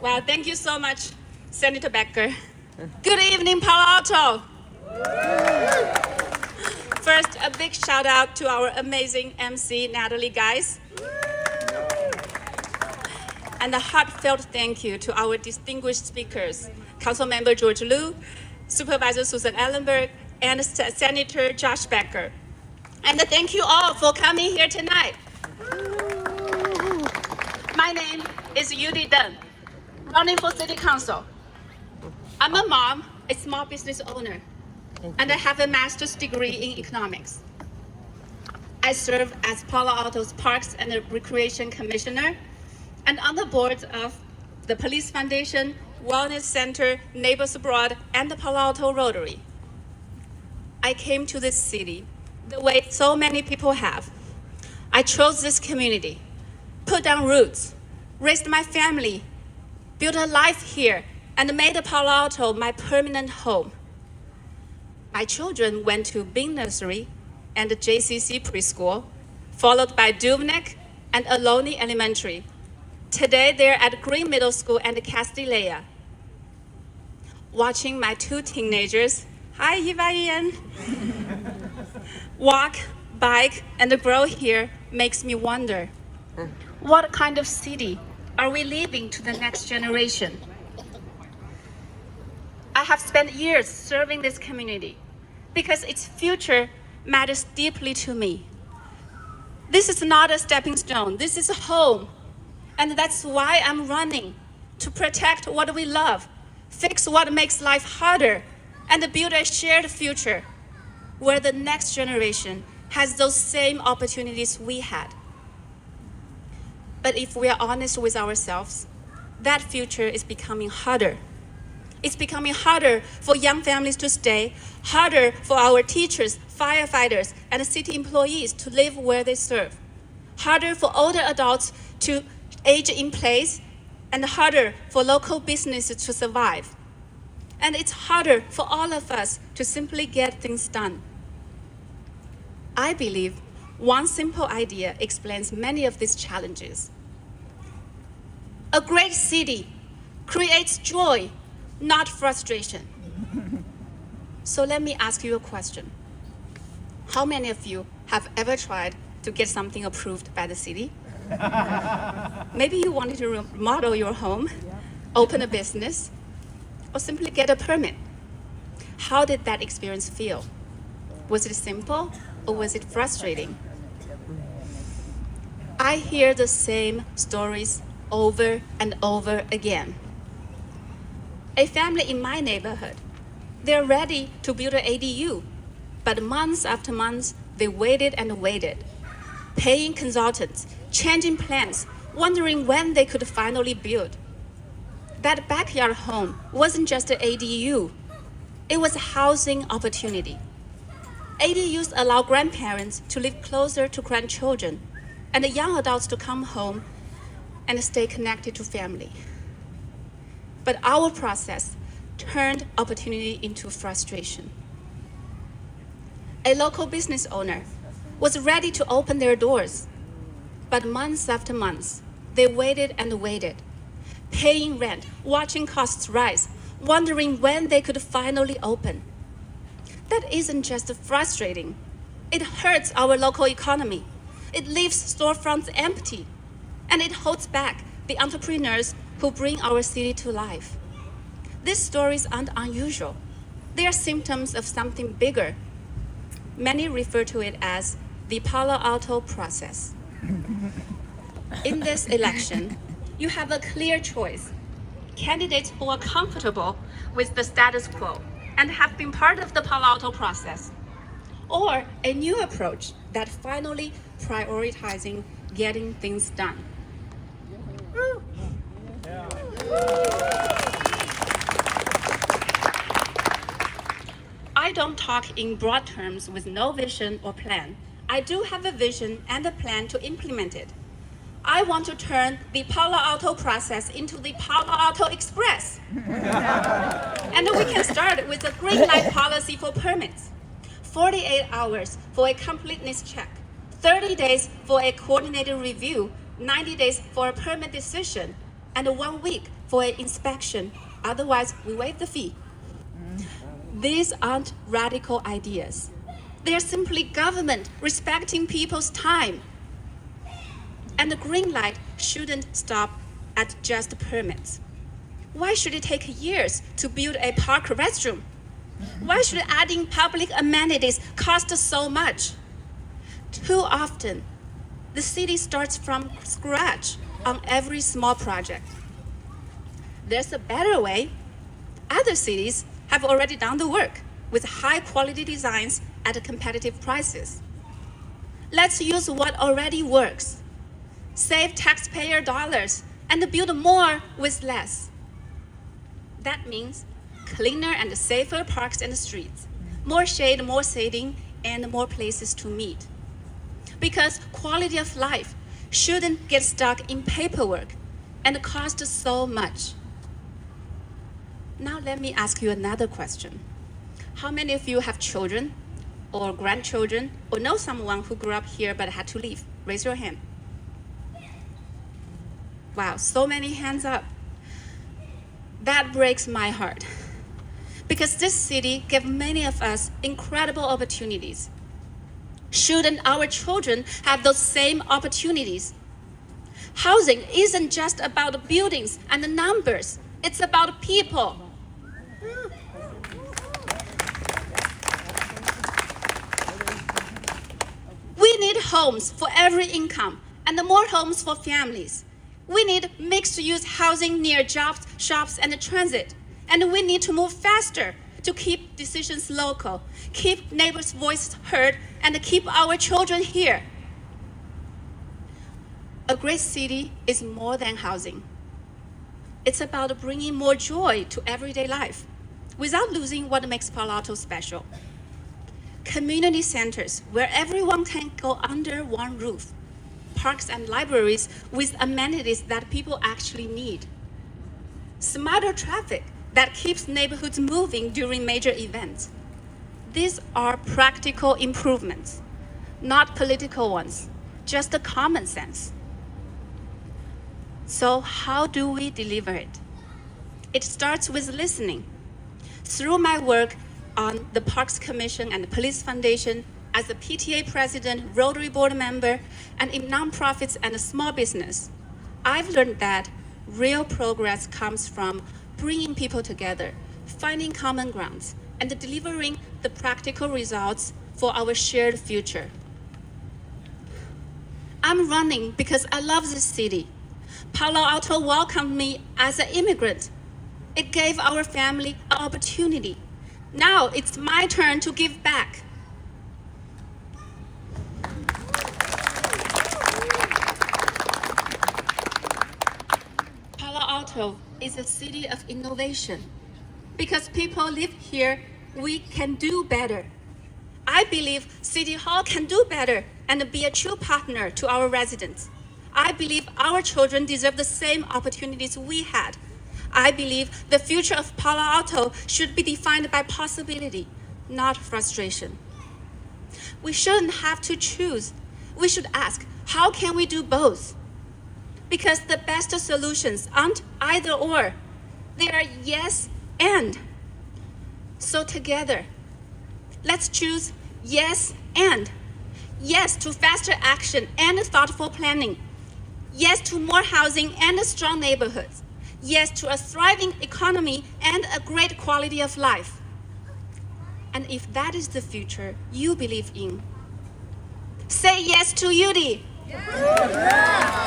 Well, thank you so much, Senator Becker. Good evening, Palo Alto. First, a big shout out to our amazing MC, Natalie Geis. And a heartfelt thank you to our distinguished speakers, Councilmember George Liu, Supervisor Susan Ellenberg, and Senator Josh Becker. And thank you all for coming here tonight. My name is Yudy Deng, running for City Council. I'm a mom, a small business owner, and I have a master's degree in economics. I serve as Palo Alto's Parks and Recreation Commissioner and on the boards of the Police Foundation, Wellness Center, Neighbors Abroad, and the Palo Alto Rotary. I came to this city the way so many people have. I chose this community, put down roots, raised my family, built a life here, and made Palo Alto my permanent home. My children went to Bing Nursery and JCC Preschool, followed by Duvnik and Ohlone Elementary. Today, they're at Green Middle School and Castilleja. Watching my two teenagers, hi Yivayan, walk, bike, and grow here makes me wonder, what kind of city are we leaving to the next generation? I have spent years serving this community because its future matters deeply to me. This is not a stepping stone, this is a home. And that's why I'm running, to protect what we love, fix what makes life harder, and build a shared future where the next generation has those same opportunities we had. But if we are honest with ourselves, that future is becoming harder. It's becoming harder for young families to stay, harder for our teachers, firefighters, and city employees to live where they serve, harder for older adults to age in place, and harder for local businesses to survive. And it's harder for all of us to simply get things done. I believe one simple idea explains many of these challenges. A great city creates joy, not frustration. So let me ask you a question. How many of you have ever tried to get something approved by the city? Maybe you wanted to remodel your home, open a business, or simply get a permit. How did that experience feel? Was it simple or was it frustrating? I hear the same stories over and over again. A family in my neighborhood, they're ready to build an ADU, but months after months, they waited and waited, paying consultants, changing plans, wondering when they could finally build. That backyard home wasn't just an ADU, it was a housing opportunity. ADUs allow grandparents to live closer to grandchildren and young adults to come home and stay connected to family. But our process turned opportunity into frustration. A local business owner was ready to open their doors, but months after months, they waited and waited, paying rent, watching costs rise, wondering when they could finally open. That isn't just frustrating. It hurts our local economy. It leaves storefronts empty, and it holds back the entrepreneurs who bring our city to life. These stories aren't unusual. They are symptoms of something bigger. Many refer to it as the Palo Alto process. In this election, you have a clear choice. Candidates who are comfortable with the status quo and have been part of the Palo Alto process, or a new approach that finally prioritizing getting things done. I don't talk in broad terms with no vision or plan. I do have a vision and a plan to implement it. I want to turn the Palo Alto process into the Palo Alto Express. And we can start with a green light policy for permits. 48 hours for a completeness check, 30 days for a coordinated review, 90 days for a permit decision, and 1 week for an inspection. Otherwise, we waive the fee. These aren't radical ideas. They are simply government respecting people's time. And the green light shouldn't stop at just permits. Why should it take years to build a park restroom? Why should adding public amenities cost so much? Too often, the city starts from scratch on every small project. There's a better way. Other cities have already done the work with high-quality designs at competitive prices. Let's use what already works. Save taxpayer dollars and build more with less. That means cleaner and safer parks and streets, more shade, more seating, and more places to meet. Because quality of life shouldn't get stuck in paperwork and cost so much. Now let me ask you another question. How many of you have children or grandchildren or know someone who grew up here but had to leave? Raise your hand. Wow, so many hands up. That breaks my heart. Because this city gave many of us incredible opportunities. Shouldn't our children have those same opportunities? Housing isn't just about buildings and the numbers. It's about people. We need homes for every income and more homes for families. We need mixed-use housing near jobs, shops, and transit. And we need to move faster to keep decisions local, keep neighbors' voices heard, and keep our children here. A great city is more than housing. It's about bringing more joy to everyday life without losing what makes Palo Alto special. Community centers where everyone can go under one roof. Parks and libraries with amenities that people actually need. Smarter traffic that keeps neighborhoods moving during major events. These are practical improvements, not political ones, just the common sense. So how do we deliver it? It starts with listening. Through my work on the Parks Commission and the Police Foundation, as a PTA president, Rotary Board member, and in nonprofits and small business, I've learned that real progress comes from bringing people together, finding common grounds, and delivering the practical results for our shared future. I'm running because I love this city. Palo Alto welcomed me as an immigrant. It gave our family an opportunity. Now it's my turn to give back. Palo Alto is a city of innovation. Because people live here, we can do better. I believe City Hall can do better and be a true partner to our residents. I believe our children deserve the same opportunities we had. I believe the future of Palo Alto should be defined by possibility, not frustration. We shouldn't have to choose. We should ask, how can we do both? Because the best solutions aren't either or. They are yes and. So together, let's choose yes and. Yes to faster action and thoughtful planning. Yes to more housing and strong neighborhoods. Yes to a thriving economy and a great quality of life. And if that is the future you believe in, say yes to Yudy. Yeah.